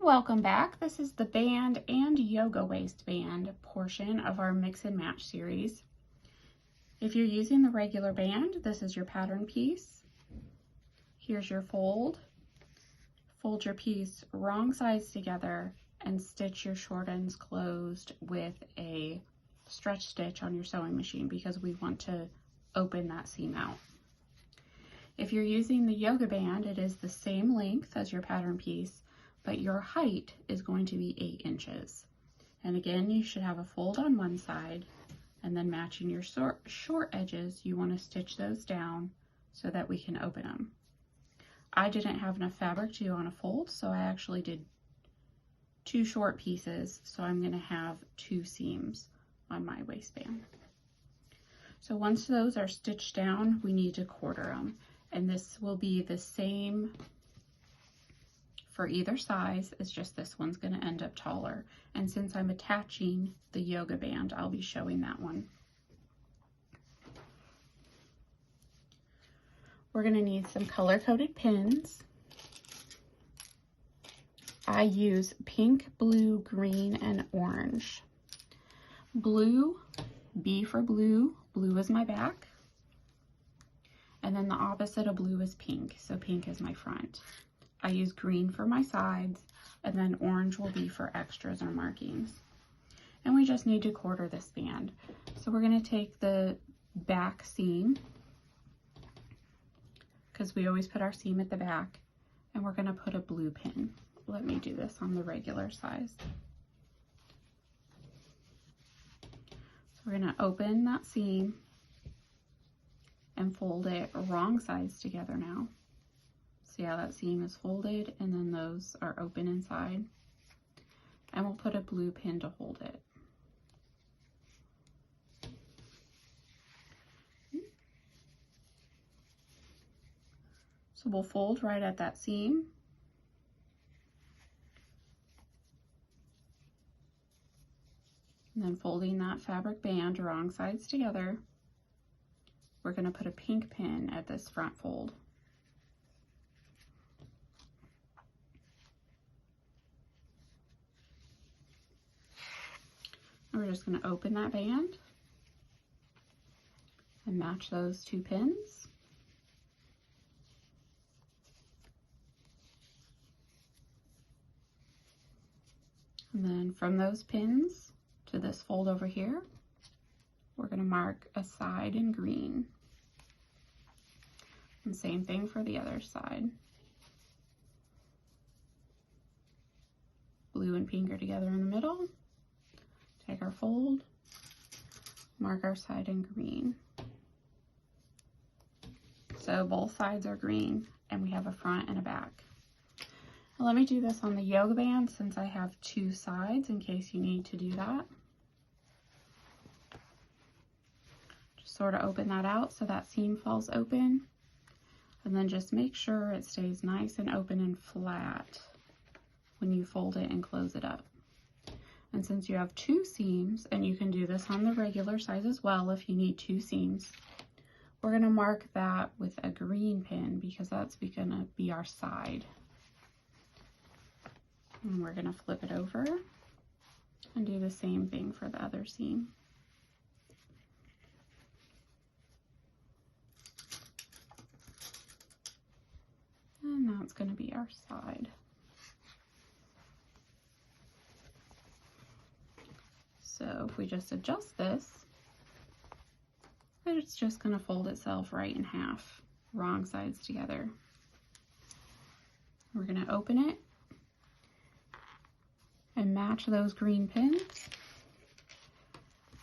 Welcome back. This is the band and yoga waistband portion of our mix and match series. If you're using the regular band, this is your pattern piece. Here's your fold. Fold your piece wrong sides together and stitch your short ends closed with a stretch stitch on your sewing machine because we want to open that seam out. If you're using the yoga band, it is the same length as your pattern piece, but your height is going to be 8 inches. And again, you should have a fold on one side, and then matching your short edges, you want to stitch those down so that we can open them. I didn't have enough fabric to do on a fold, so I actually did 2 short pieces, so I'm going to have 2 seams on my waistband. So once those are stitched down, we need to quarter them, and this will be the same for either size. It's just this one's going to end up taller, and since I'm attaching the yoga band, I'll be showing that one. We're going to need some color-coded pins. I use pink, blue, green, and orange. Blue, B for blue. Blue is my back. And then the opposite of blue is pink, so pink is my front. I use green for my sides, and then orange will be for extras or markings. And we just need to quarter this band. So we're going to take the back seam, because we always put our seam at the back, and we're going to put a blue pin. Let me do this on the regular size. So we're going to open that seam and fold it wrong sides together now. See how that seam is folded, and then those are open inside, and we'll put a blue pin to hold it. So we'll fold right at that seam, and then folding that fabric band wrong sides together, we're going to put a pink pin at this front fold. We're just going to open that band and match those 2 pins. And then from those pins to this fold over here, we're going to mark a side in green. And same thing for the other side. Blue and pink are together in the middle. Take our fold, mark our side in green. So both sides are green, and we have a front and a back. Now let me do this on the yoga band since I have 2 sides in case you need to do that. Just sort of open that out so that seam falls open, and then just make sure it stays nice and open and flat when you fold it and close it up. And since you have 2 seams, and you can do this on the regular size as well if you need 2 seams, we're going to mark that with a green pin because that's going to be our side. And we're going to flip it over and do the same thing for the other seam. And now it's going to be our side. So if we just adjust this, it's just going to fold itself right in half, wrong sides together. We're going to open it and match those green pins.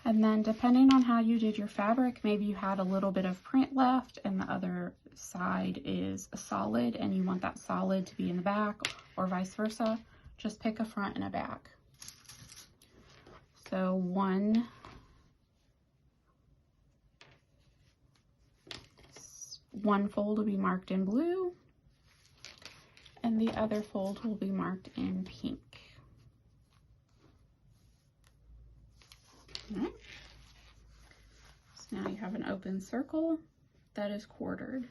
And then depending on how you did your fabric, maybe you had a little bit of print left and the other side is solid and you want that solid to be in the back, or vice versa, just pick a front and a back. So one fold will be marked in blue, and the other fold will be marked in pink. Okay. So now you have an open circle that is quartered.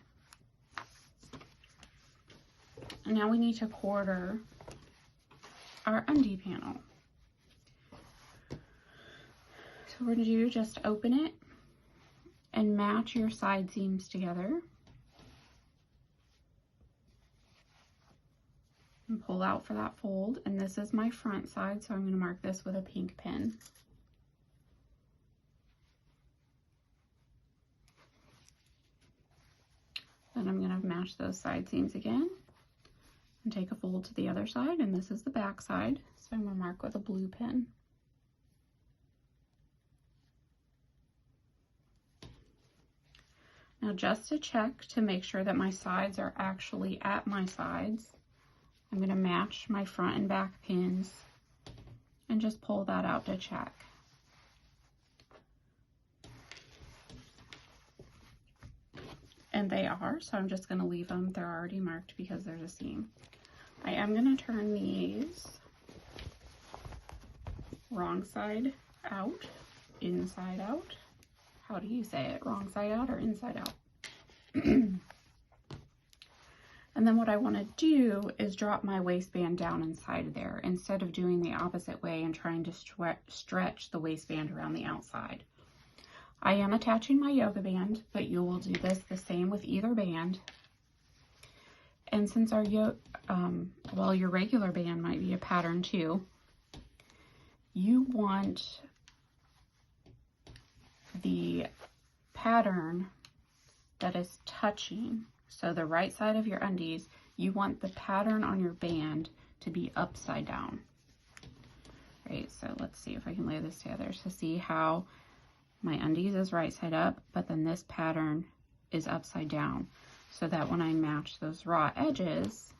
And now we need to quarter our undie panel. So we're going to do, just open it and match your side seams together. And pull out for that fold. And this is my front side, so I'm going to mark this with a pink pin. Then I'm going to match those side seams again and take a fold to the other side, and this is the back side, so I'm going to mark with a blue pin. Now, just to check to make sure that my sides are actually at my sides, I'm going to match my front and back pins and just pull that out to check. And they are, so I'm just going to leave them. They're already marked because there's a seam. I am going to turn these wrong side out, inside out. How do you say it? Wrong side out or inside out? And then what I want to do is drop my waistband down inside there instead of doing the opposite way and trying to stretch the waistband around the outside. I am attaching my yoga band, but you will do this the same with either band. And since our your regular band might be a pattern too, you want the pattern that is touching. So the right side of your undies, you want the pattern on your band to be upside down. Right, so let's see if I can lay this together. So see how my undies is right side up, but then this pattern is upside down, so that when I match those raw edges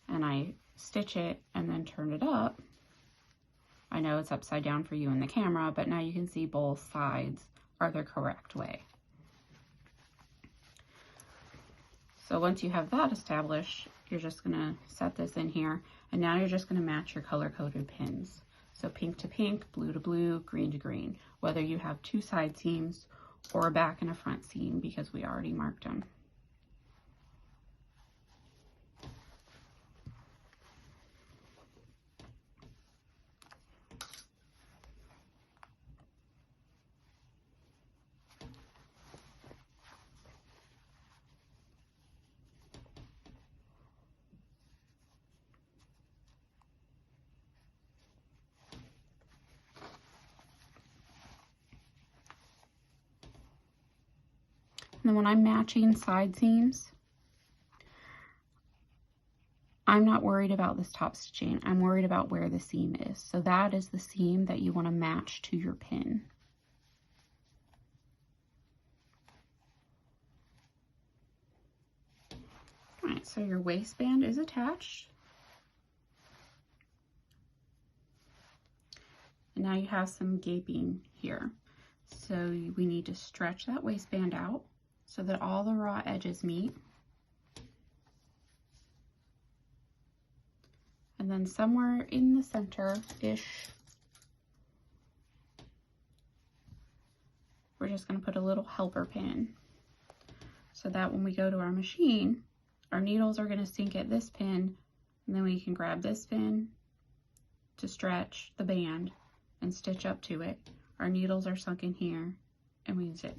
and I stitch it and then turn it up, I know it's upside down for you in the camera, but now you can see both sides are the correct way. So once you have that established, you're just gonna set this in here, and now you're just gonna match your color-coded pins. So pink to pink, blue to blue, green to green, whether you have two side seams or a back and a front seam, because we already marked them. And then when I'm matching side seams, I'm not worried about this top stitching. I'm worried about where the seam is. So that is the seam that you want to match to your pin. All right, so your waistband is attached. And now you have some gaping here. So we need to stretch that waistband out so that all the raw edges meet. And then somewhere in the center-ish, we're just going to put a little helper pin so that when we go to our machine, our needles are going to sink at this pin, and then we can grab this pin to stretch the band and stitch up to it. Our needles are sunk in here, and we can stitch.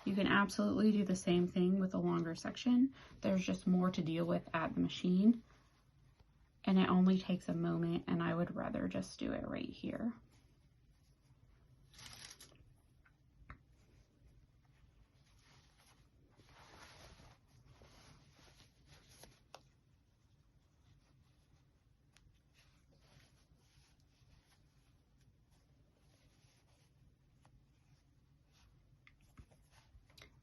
You can absolutely do the same thing with a longer section. There's just more to deal with at the machine, and it only takes a moment, and I would rather just do it right here.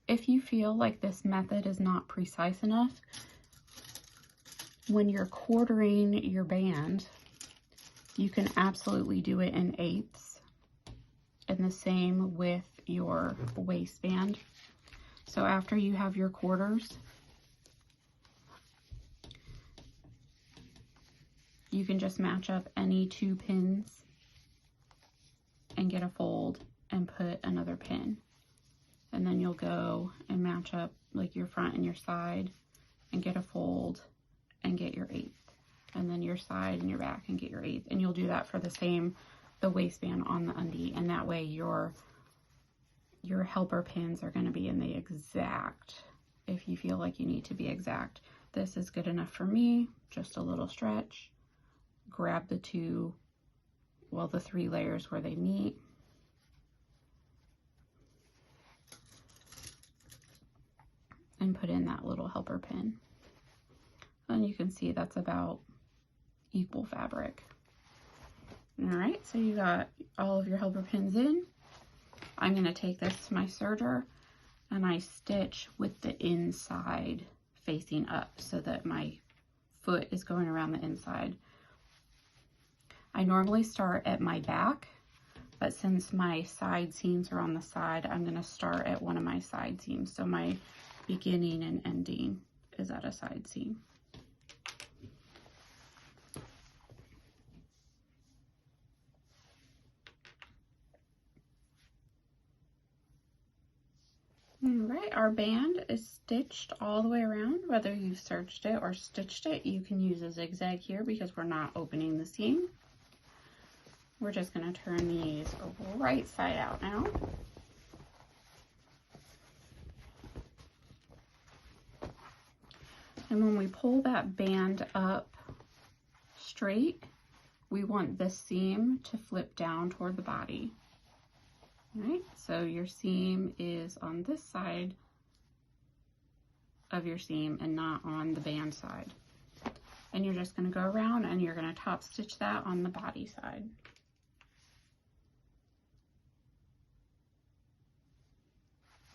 If you feel like this method is not precise enough, when you're quartering your band, you can absolutely do it in eighths, and the same with your waistband. So after you have your quarters, you can just match up any two pins and get a fold and put another pin. And then you'll go and match up like your front and your side and get a fold and get your eighth. and then your side and your back and get your 1/8. And you'll do that for the waistband on the undie, and that way your helper pins are going to be in the exact, if you feel like you need to be exact. This is good enough for me, just a little stretch. Grab the the 3 layers where they meet. And put in that little helper pin. And you can see that's about equal fabric. All right, so you got all of your helper pins in. I'm going to take this to my serger and I stitch with the inside facing up so that my foot is going around the inside. I normally start at my back, but since my side seams are on the side, I'm going to start at one of my side seams. So my beginning and ending is at a side seam. All right, our band is stitched all the way around. Whether you've serged it or stitched it, you can use a zigzag here because we're not opening the seam. We're just going to turn these right side out now. And when we pull that band up straight, we want this seam to flip down toward the body. All right, so your seam is on this side of your seam and not on the band side. And you're just going to go around and you're going to top stitch that on the body side.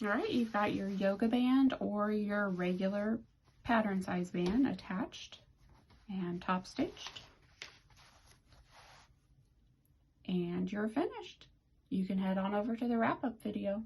All right, you've got your yoga band or your regular pattern size band attached and top stitched. And you're finished. You can head on over to the wrap-up video.